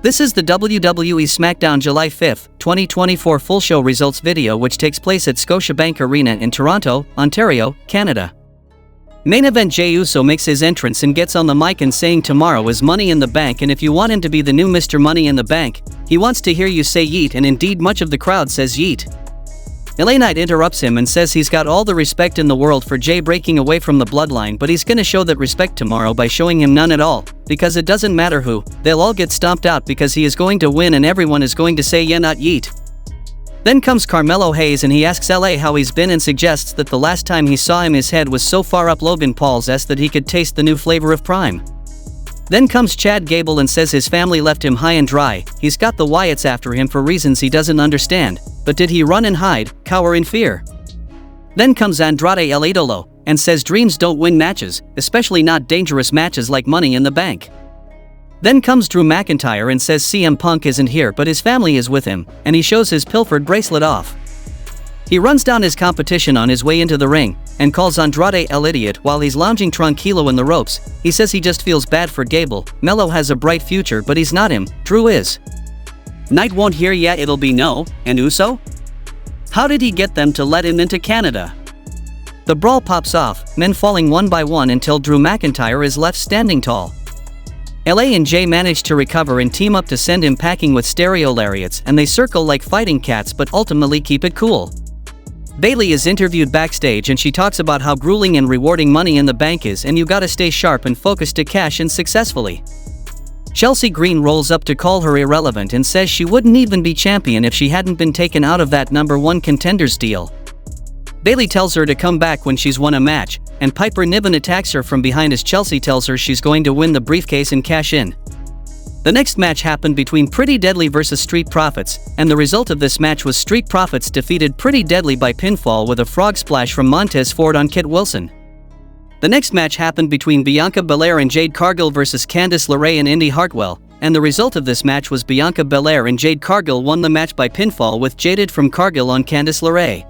This is the WWE Smackdown July 5, 2024 full show results video which takes place at Scotiabank Arena in Toronto, Ontario, Canada. Main event Jey Uso makes his entrance and gets on the mic and saying tomorrow is Money in the Bank, and if you want him to be the new Mr. Money in the Bank, he wants to hear you say yeet, and indeed much of the crowd says yeet. LA Knight interrupts him and says he's got all the respect in the world for Jey breaking away from the bloodline, but he's gonna show that respect tomorrow by showing him none at all, because it doesn't matter who, they'll all get stomped out because he is going to win and everyone is going to say yeah not yeet. Then comes Carmelo Hayes and he asks LA how he's been and suggests that the last time he saw him his head was so far up Logan Paul's ass that he could taste the new flavor of Prime. Then comes Chad Gable and says his family left him high and dry, he's got the Wyatts after him for reasons he doesn't understand, but did he run and hide, cower in fear? Then comes Andrade El Idolo, and says dreams don't win matches, especially not dangerous matches like Money in the Bank. Then comes Drew McIntyre and says CM Punk isn't here but his family is with him, and he shows his pilfered bracelet off. He runs down his competition on his way into the ring, and calls Andrade El Idiot while he's lounging tranquilo in the ropes. He says he just feels bad for Gable, Melo has a bright future but he's not him, Drew is. Knight won't hear yet, it'll be no, and Uso? How did he get them to let him into Canada? The brawl pops off, men falling one by one until Drew McIntyre is left standing tall. LA and Jey manage to recover and team up to send him packing with stereo lariats, and they circle like fighting cats but ultimately keep it cool. Bayley is interviewed backstage and she talks about how grueling and rewarding Money in the Bank is, and you gotta stay sharp and focused to cash in successfully. Chelsea Green rolls up to call her irrelevant and says she wouldn't even be champion if she hadn't been taken out of that #1 contenders deal. Bayley tells her to come back when she's won a match, and Piper Niven attacks her from behind as Chelsea tells her she's going to win the briefcase and cash in. The next match happened between Pretty Deadly vs Street Profits, and the result of this match was Street Profits defeated Pretty Deadly by pinfall with a frog splash from Montez Ford on Kit Wilson. The next match happened between Bianca Belair and Jade Cargill vs Candice LeRae and Indy Hartwell, and the result of this match was Bianca Belair and Jade Cargill won the match by pinfall with Jaded from Cargill on Candice LeRae.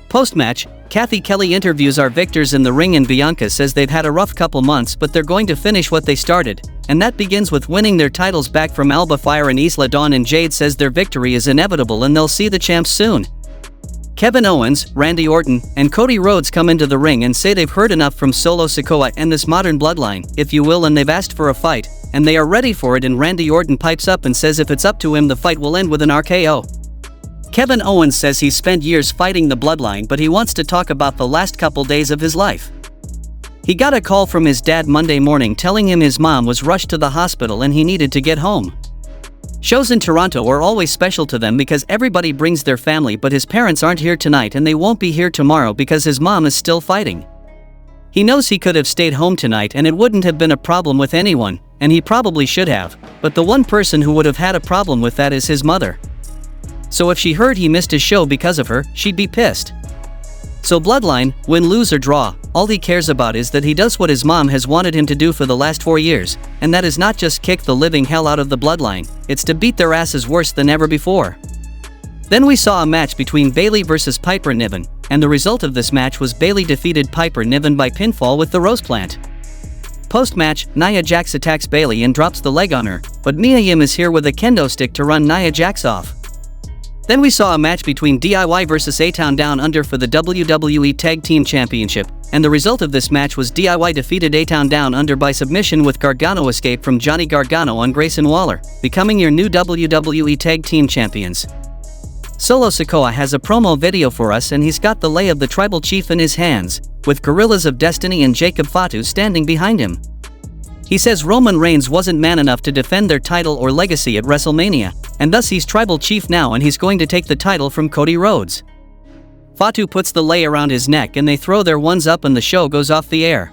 Post-match, Kathy Kelly interviews our victors in the ring and Bianca says they've had a rough couple months but they're going to finish what they started, and that begins with winning their titles back from Alba Fire and Isla Dawn, and Jade says their victory is inevitable and they'll see the champs soon. Kevin Owens, Randy Orton, and Cody Rhodes come into the ring and say they've heard enough from Solo Sikoa and this modern bloodline, if you will, and they've asked for a fight, and they are ready for it, and Randy Orton pipes up and says if it's up to him the fight will end with an RKO. Kevin Owens says he's spent years fighting the bloodline but he wants to talk about the last couple days of his life. He got a call from his dad Monday morning telling him his mom was rushed to the hospital and he needed to get home. Shows in Toronto are always special to them because everybody brings their family, but his parents aren't here tonight and they won't be here tomorrow because his mom is still fighting. He knows he could have stayed home tonight and it wouldn't have been a problem with anyone, and he probably should have, but the one person who would have had a problem with that is his mother. So if she heard he missed his show because of her, she'd be pissed. So bloodline, win, lose or draw, all he cares about is that he does what his mom has wanted him to do for the last 4 years, and that is not just kick the living hell out of the bloodline, it's to beat their asses worse than ever before. Then we saw a match between Bayley vs Piper Niven, and the result of this match was Bayley defeated Piper Niven by pinfall with the Rose Plant. Post-match, Nia Jax attacks Bayley and drops the leg on her, but Mia Yim is here with a kendo stick to run Nia Jax off. Then we saw a match between DIY vs A-Town Down Under for the WWE Tag Team Championship, and the result of this match was DIY defeated A-Town Down Under by submission with Gargano escape from Johnny Gargano on Grayson Waller, becoming your new WWE Tag Team Champions. Solo Sikoa has a promo video for us and he's got the lei of the Tribal Chief in his hands, with Gorillas of Destiny and Jacob Fatu standing behind him. He says Roman Reigns wasn't man enough to defend their title or legacy at WrestleMania, and thus he's Tribal Chief now and he's going to take the title from Cody Rhodes. Fatu puts the lei around his neck and they throw their ones up and the show goes off the air.